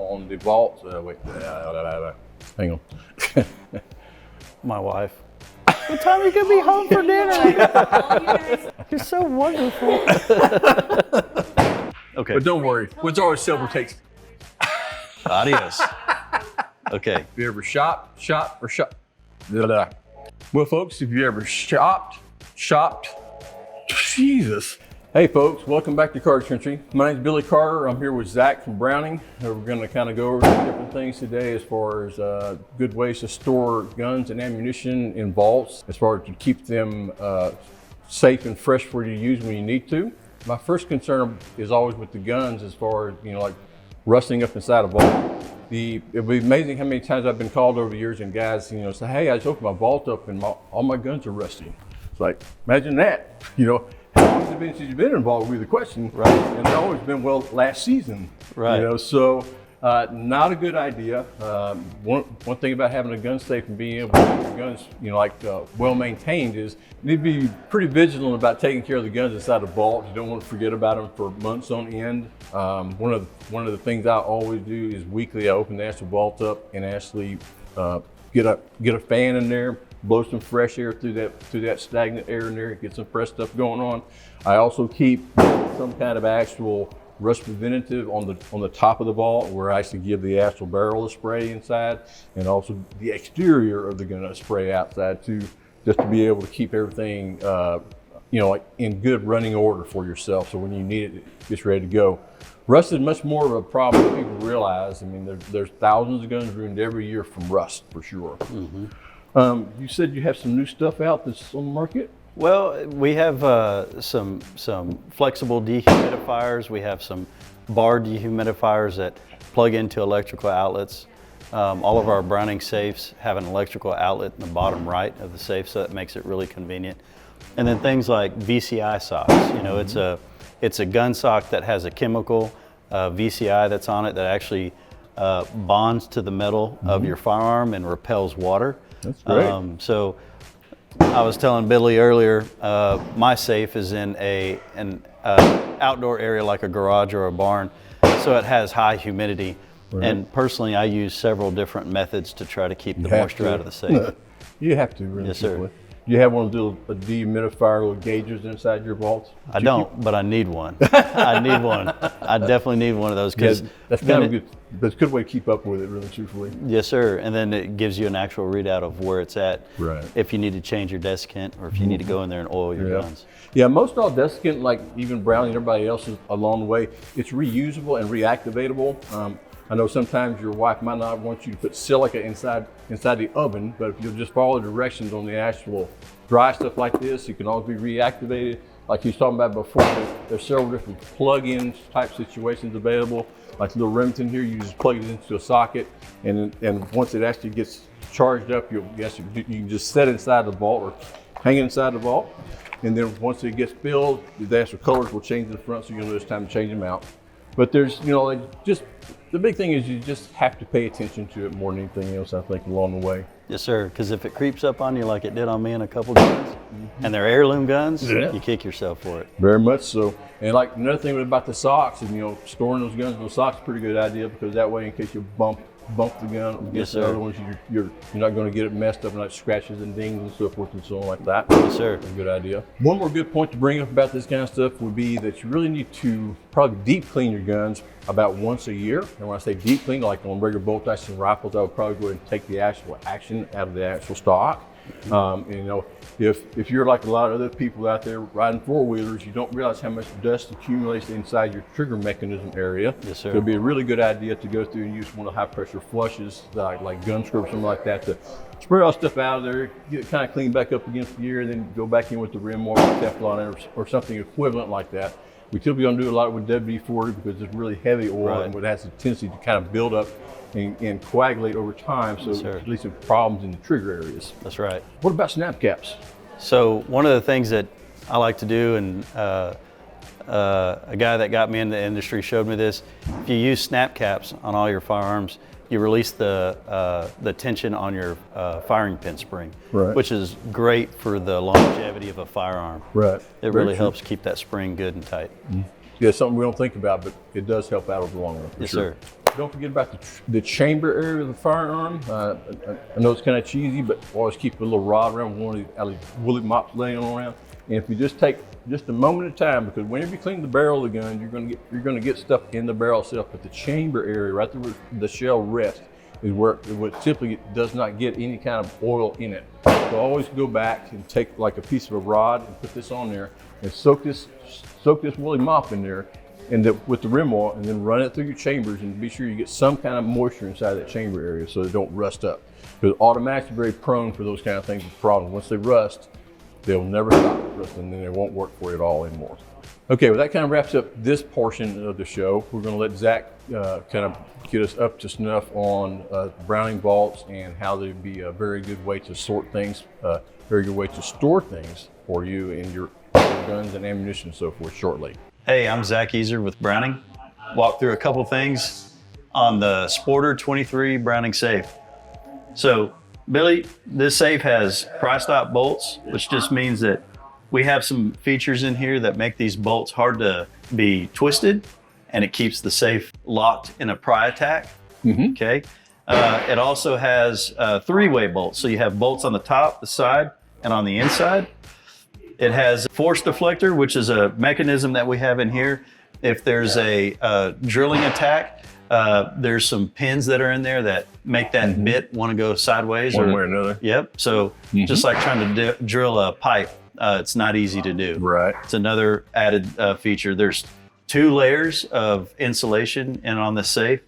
on the vaults. Hang on. My wife. What time are you gonna be home for dinner? You're so wonderful. Okay. But don't worry, once our silver takes. Adios. Okay. If you ever shopped. Well, folks, if you ever shopped. Jesus. Hey, folks, welcome back to Carter Country. My name's Billy Carter. I'm here with Zach from Browning. We're going to kind of go over some different things today as far as good ways to store guns and ammunition in vaults, as far as to keep them safe and fresh for you to use when you need to. My first concern is always with the guns, as far as, like rusting up inside a vault. It'll be amazing how many times I've been called over the years and guys, say, hey, I just opened my vault up and all my guns are rusty. It's like, imagine that, How long has it been since you've been involved with the question? Right. And it's always been, well, last season. Right. So not a good idea. One thing about having a gun safe and being able to keep your guns, well maintained is you need to be pretty vigilant about taking care of the guns inside the vault. You don't want to forget about them for months on end. One of the things I always do is weekly I open the actual vault up and actually get a fan in there, blow some fresh air through that stagnant air in there, get some fresh stuff going on. I also keep some kind of actual rust preventative on the top of the vault, where I actually give the actual barrel a spray inside, and also the exterior of the gun a spray outside too, just to be able to keep everything in good running order for yourself. So when you need it, it's ready to go. Rust is much more of a problem than people realize. I mean, there's thousands of guns ruined every year from rust, for sure. Mm-hmm. You said you have some new stuff out that's on the market? Well, we have some flexible dehumidifiers. We have some bar dehumidifiers that plug into electrical outlets. All of our Browning safes have an electrical outlet in the bottom right of the safe, so that makes it really convenient. And then things like VCI socks. It's a gun sock that has a chemical VCI that's on it that actually bonds to the metal of your firearm and repels water. That's great. So I was telling Billy earlier, my safe is in an outdoor area like a garage or a barn, so it has high humidity. Right. And personally, I use several different methods to try to keep the moisture out of the safe. You have to, really. Yes, sir. Do you have one of those little dehumidifier little gauges inside your vaults? I don't, but I need one. I need one. I definitely need one of those, because that's kind of good. That's a good way to keep up with it, really, truthfully. Yes, sir. And then it gives you an actual readout of where it's at. Right. If you need to change your desiccant, or if you need to go in there and oil your guns. Yeah, most all desiccant, like even Browning and everybody else is along the way, it's reusable and reactivatable. I know sometimes your wife might not want you to put silica inside the oven, but if you'll just follow the directions on the actual dry stuff like this, it can always be reactivated. Like he was talking about before, there's several different plug-in type situations available. Like the little Remington here, you just plug it into a socket, and once it actually gets charged up, you can just set it inside the vault or hang it inside the vault. And then once it gets filled, the actual colors will change in the front, so you'll know it's time to change them out. But there's, just the big thing is you just have to pay attention to it more than anything else, I think, along the way. Yes, sir. Because if it creeps up on you like it did on me in a couple guns, and they're heirloom guns, you kick yourself for it. Very much so. And like another thing about the socks, and storing those guns in those socks is a pretty good idea, because that way, in case you bump the gun against the other ones, you're not going to get it messed up and like scratches and dings and so forth and so on like that. Yes, sir. That's a good idea. One more good point to bring up about this kind of stuff would be that you really need to probably deep clean your guns about once a year. And when I say deep clean, like on regular bolt action rifles, I would probably go ahead and take the actual action out of the actual stock. If you're like a lot of other people out there riding four-wheelers, you don't realize how much dust accumulates inside your trigger mechanism area. Yes, sir. So it'd be a really good idea to go through and use one of the high-pressure flushes, like gun scrub or something like that, to spray all stuff out of there, get it kind of cleaned back up against the ear, and then go back in with the rim or Teflon or something equivalent like that. We typically don't do a lot with WD-40 because it's really heavy oil, and it has a tendency to kind of build up and coagulate over time, so it leads to problems in the trigger areas. That's right. What about snap caps? So one of the things that I like to do, and a guy that got me in the industry showed me this, if you use snap caps on all your firearms, you release the tension on your firing pin spring, which is great for the longevity of a firearm. Right. It really helps keep that spring good and tight. Yeah, something we don't think about, but it does help out over the long run. Yes, sir. Don't forget about the chamber area of the firearm. I know it's kind of cheesy, but always keep a little rod around one of these woolly mops laying around. And if you just take just a moment of time, because whenever you clean the barrel of the gun, you're gonna get stuff in the barrel itself. But the chamber area, right there where the shell rests, is where it typically does not get any kind of oil in it. So always go back and take like a piece of a rod and put this on there and soak this woolly mop in there with the rim oil, and then run it through your chambers and be sure you get some kind of moisture inside that chamber area so they don't rust up. Because automatics are very prone for those kind of things with problems. Once they rust, they'll never stop rusting, and they won't work for you at all anymore. Okay, well that kind of wraps up this portion of the show. We're going to let Zach kind of get us up to snuff on Browning vaults and how they'd be a very good way to sort things, very good way to store things for you and your guns and ammunition and so forth shortly. Hey, I'm Zack Ezer with Browning. Walk through a couple things on the Sporter 23 Browning safe. So, Billy, this safe has pry-stop bolts, which just means that we have some features in here that make these bolts hard to be twisted, and it keeps the safe locked in a pry attack. Okay. It also has three-way bolts. So you have bolts on the top, the side, and on the inside. It has a force deflector, which is a mechanism that we have in here. If there's a drilling attack, there's some pins that are in there that make that bit want to go sideways. One way or another. Yep. So just like trying to drill a pipe, it's not easy to do. Right. It's another added feature. There's 2 layers of insulation in on the safe,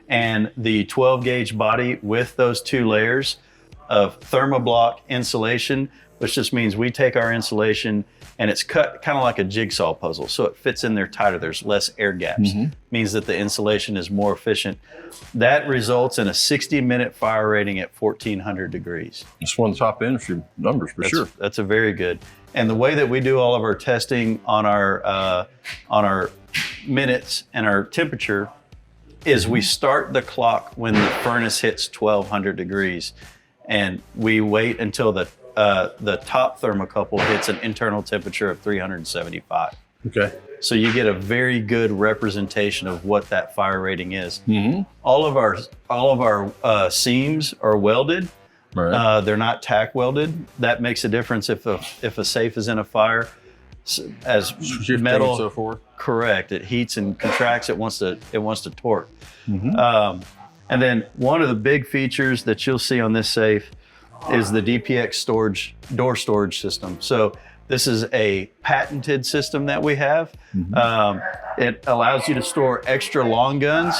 and the 12 gauge body with those 2 layers of thermoblock insulation, which just means we take our insulation and it's cut kind of like a jigsaw puzzle. So it fits in there tighter. There's less air gaps. Means that the insulation is more efficient. That results in a 60-minute fire rating at 1400 degrees. It's one of the top industry numbers for sure. That's a very good. And the way that we do all of our testing on our minutes and our temperature is we start the clock when the furnace hits 1200 degrees, and we wait until the top thermocouple hits an internal temperature of 375. Okay. So you get a very good representation of what that fire rating is. All of our seams are welded. Right. They're not tack welded. That makes a difference if a safe is in a fire. As metal, and so forth. Correct. It heats and contracts. It wants to torque. And then one of the big features that you'll see on this safe is the DPX door storage system. So this is a patented system that we have. It allows you to store extra long guns.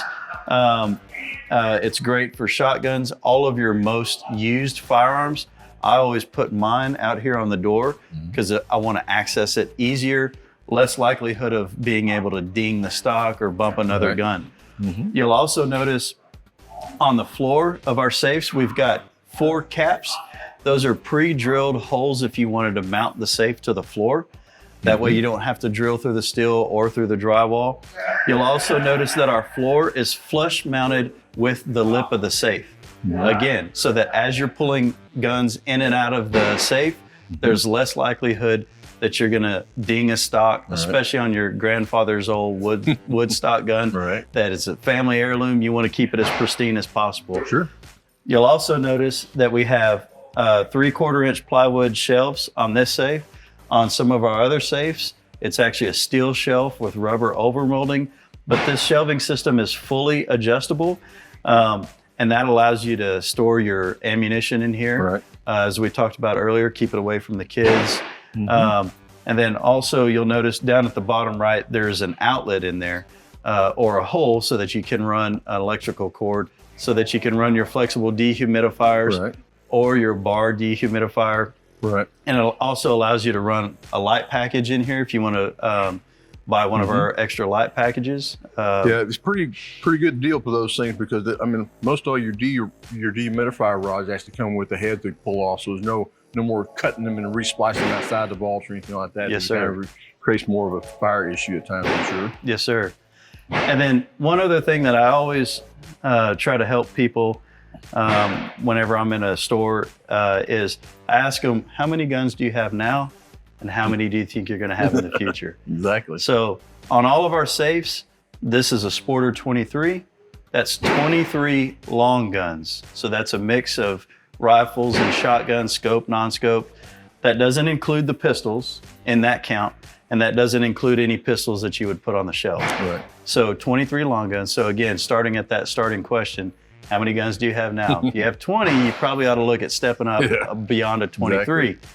It's great for shotguns, all of your most used firearms. I always put mine out here on the door because I want to access it easier, less likelihood of being able to ding the stock or bump another gun. You'll also notice on the floor of our safes, we've got 4 caps. Those are pre-drilled holes if you wanted to mount the safe to the floor. That way you don't have to drill through the steel or through the drywall. You'll also notice that our floor is flush mounted with the lip of the safe. Again, so that as you're pulling guns in and out of the safe, there's less likelihood that you're gonna ding a stock, especially on your grandfather's old wood stock gun. That is a family heirloom. You wanna keep it as pristine as possible. Sure. You'll also notice that we have 3/4 inch plywood shelves on this safe. On some of our other safes, it's actually a steel shelf with rubber overmolding, but this shelving system is fully adjustable. And that allows you to store your ammunition in here. As we talked about earlier, keep it away from the kids. And then also you'll notice down at the bottom right, there's an outlet in there or a hole so that you can run an electrical cord, so that you can run your flexible dehumidifiers or your bar dehumidifier. And it also allows you to run a light package in here if you want to buy one of our extra light packages. Yeah, it's pretty good deal for those things because I mean most all your dehumidifier rods actually come with the head to pull off, so there's no more cutting them and resplicing outside the vaults or anything like that. Yes, sir. Kind of creates more of a fire issue at times, I'm sure. Yes, sir. And then one other thing that I always try to help people whenever I'm in a store is I ask them, how many guns do you have now? And how many do you think you're going to have in the future? Exactly. So on all of our safes, this is a Sporter 23. That's 23 long guns. So that's a mix of rifles and shotguns, scope, non-scope. That doesn't include the pistols in that count, and that doesn't include any pistols that you would put on the shelf. Right. So 23 long guns. So again, starting at that starting question, how many guns do you have now? If you have 20, you probably ought to look at stepping up beyond a 23. Exactly.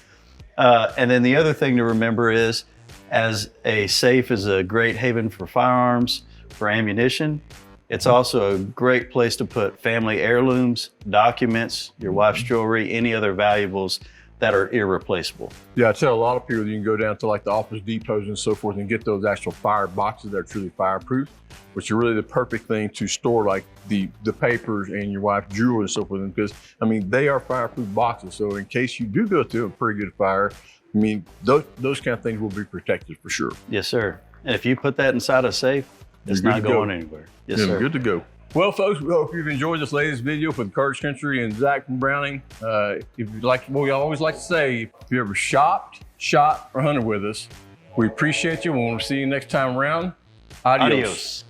And then the other thing to remember is, as a safe is a great haven for firearms, for ammunition, it's also a great place to put family heirlooms, documents, your wife's jewelry, any other valuables that are irreplaceable. Yeah, I tell a lot of people you can go down to like the Office Depots and so forth and get those actual fire boxes that are truly fireproof, which are really the perfect thing to store like the papers and your wife's jewelry and so forth. Because I mean, they are fireproof boxes. So in case you do go through a pretty good fire, I mean, those kind of things will be protected for sure. Yes, sir. And if you put that inside a safe, it's not going anywhere. Yes, sir. Good to go. Well, folks, we hope you've enjoyed this latest video for the Cartridge Country and Zack from Browning. If you like, what we always like to say, if you ever shopped, shot, or hunted with us, we appreciate you. We want to see you next time around. Adios.